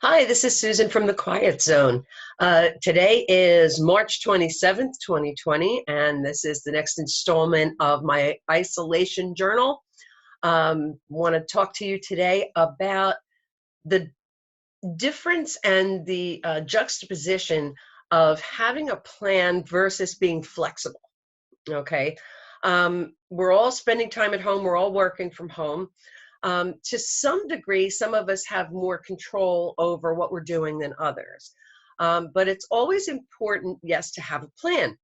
Hi, this is Susan from the Quiet Zone. Today is March 27th, 2020, and this is the next installment of my isolation journal. Want to talk to you today about the difference and the juxtaposition of having a plan versus being flexible. Okay. We're all spending time at home, we're all working from home. To some degree, some of us have more control over what we're doing than others. But it's always important, yes, to have a plan.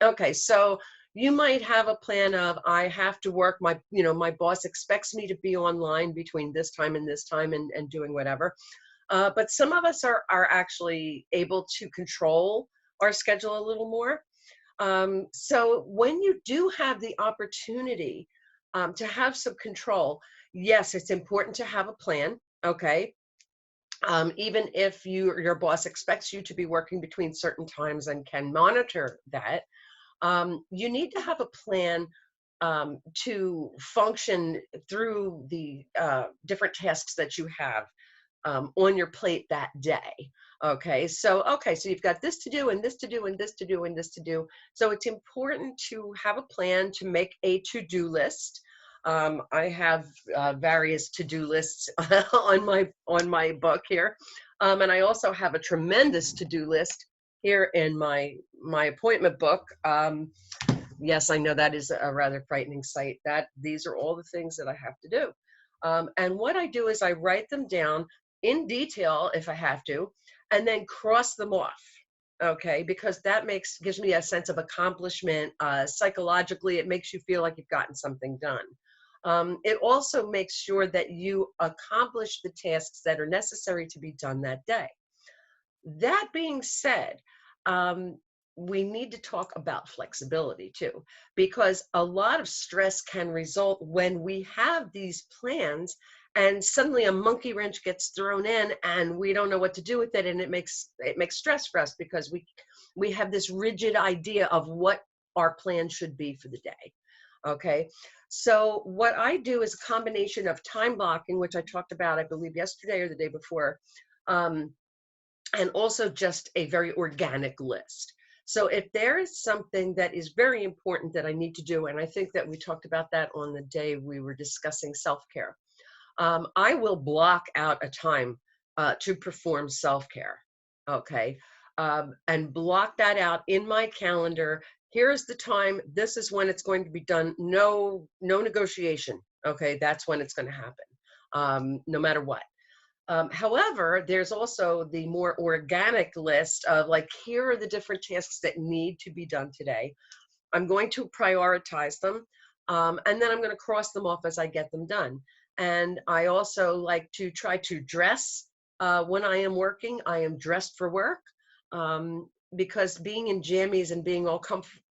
Okay, so you might have a plan of I have to work my boss expects me to be online between this time and this time and doing whatever. But some of us are actually able to control our schedule a little more. So when you do have the opportunity to have some control, yes, it's important to have a plan. Okay. Even if your boss expects you to be working between certain times and can monitor that, you need to have a plan to function through the different tasks that you have on your plate that day. Okay, so you've got this to do and this to do and this to do and this to do. So it's important to have a plan, to make a to-do list. I have various to-do lists on my book here, and I also have a tremendous to-do list here in my appointment book. Yes, I know that is a rather frightening sight. That these are all the things that I have to do. And what I do is I write them down in detail if I have to, and then cross them off. Okay, because that gives me a sense of accomplishment. Psychologically, it makes you feel like you've gotten something done. It also makes sure that you accomplish the tasks that are necessary to be done that day. That being said, um, we need to talk about flexibility too, because a lot of stress can result when we have these plans and suddenly a monkey wrench gets thrown in and we don't know what to do with it, and it makes stress for us because we have this rigid idea of what our plan should be for the day. Okay, so what I do is a combination of time blocking, which I talked about, I believe, yesterday or the day before. Um, and also just a very organic list. So if there is something that is very important that I need to do, and I think that we talked about that on the day we were discussing self-care, I will block out a time to perform self-care, okay? And block that out in my calendar. Here's the time, this is when it's going to be done. No negotiation, okay? That's when it's going to happen, no matter what. However, there's also the more organic list of like, here are the different tasks that need to be done today. I'm going to prioritize them, and then I'm going to cross them off as I get them done. And I also like to try to dress when I am working. I am dressed for work, because being in jammies and being all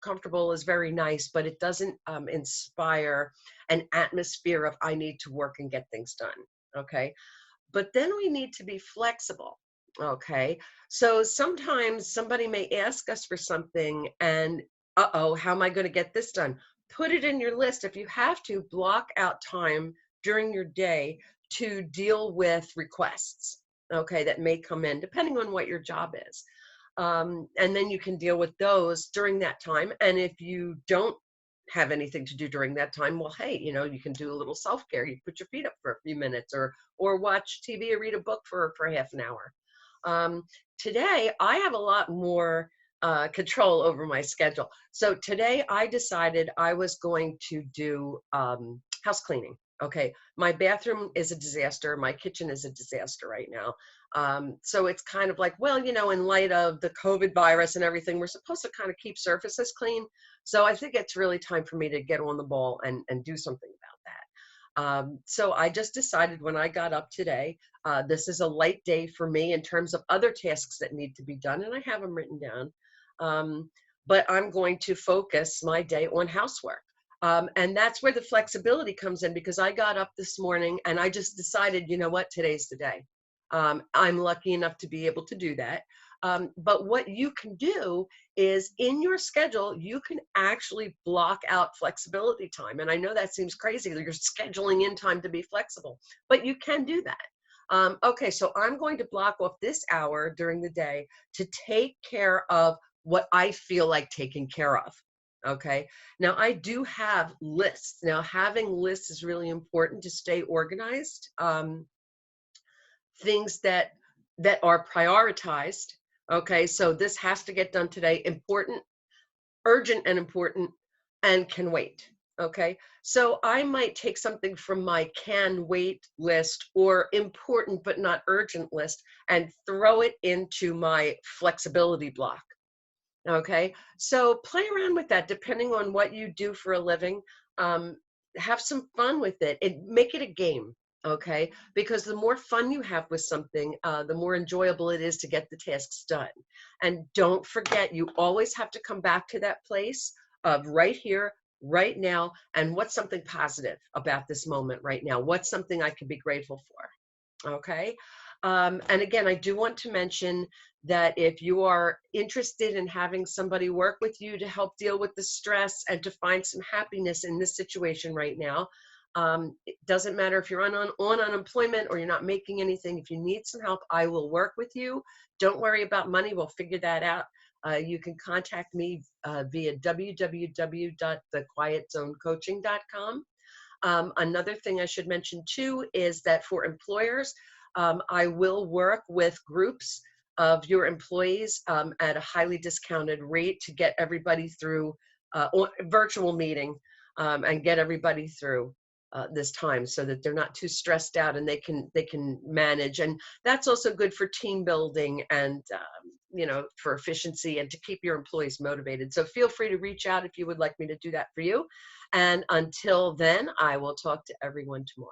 comfortable is very nice, but it doesn't inspire an atmosphere of I need to work and get things done. Okay. But then we need to be flexible. Okay. So sometimes somebody may ask us for something and, uh-oh, how am I going to get this done? Put it in your list. If you have to, block out time during your day to deal with requests, okay, that may come in, depending on what your job is. And then you can deal with those during that time. And if you don't have anything to do during that time, well, hey, you can do a little self-care. You put your feet up for a few minutes, or watch TV or read a book for half an hour. Today, I have a lot more control over my schedule. So today I decided I was going to do house cleaning. Okay, my bathroom is a disaster. My kitchen is a disaster right now. So it's kind of like, well, in light of the COVID virus and everything, we're supposed to kind of keep surfaces clean. So I think it's really time for me to get on the ball and do something about that. So I just decided when I got up today, this is a light day for me in terms of other tasks that need to be done, and I have them written down. But I'm going to focus my day on housework. And that's where the flexibility comes in, because I got up this morning and I just decided, you know what, today's the day. I'm lucky enough to be able to do that. But what you can do is in your schedule, you can actually block out flexibility time. And I know that seems crazy that you're scheduling in time to be flexible, but you can do that. Okay, so I'm going to block off this hour during the day to take care of what I feel like taking care of. Okay, now I do have lists. Now, having lists is really important to stay organized. Things that are prioritized. Okay, so this has to get done today. Important, urgent and important, and can wait. Okay, so I might take something from my can wait list or important but not urgent list and throw it into my flexibility block. Okay, so play around with that depending on what you do for a living. Um, have some fun with it and make it a game. Okay, because the more fun you have with something, the more enjoyable it is to get the tasks done. And don't forget, you always have to come back to that place of right here, right now, and what's something positive about this moment right now? What's something I can be grateful for? Okay. And again, I do want to mention that if you are interested in having somebody work with you to help deal with the stress and to find some happiness in this situation right now, it doesn't matter if you're on unemployment or you're not making anything. If you need some help, I will work with you. Don't worry about money. We'll figure that out. You can contact me via www.thequietzonecoaching.com. Another thing I should mention too is that for employers, I will work with groups of your employees at a highly discounted rate to get everybody through virtual meeting and get everybody through this time so that they're not too stressed out and they can manage. And that's also good for team building and for efficiency and to keep your employees motivated. So feel free to reach out if you would like me to do that for you. And until then, I will talk to everyone tomorrow.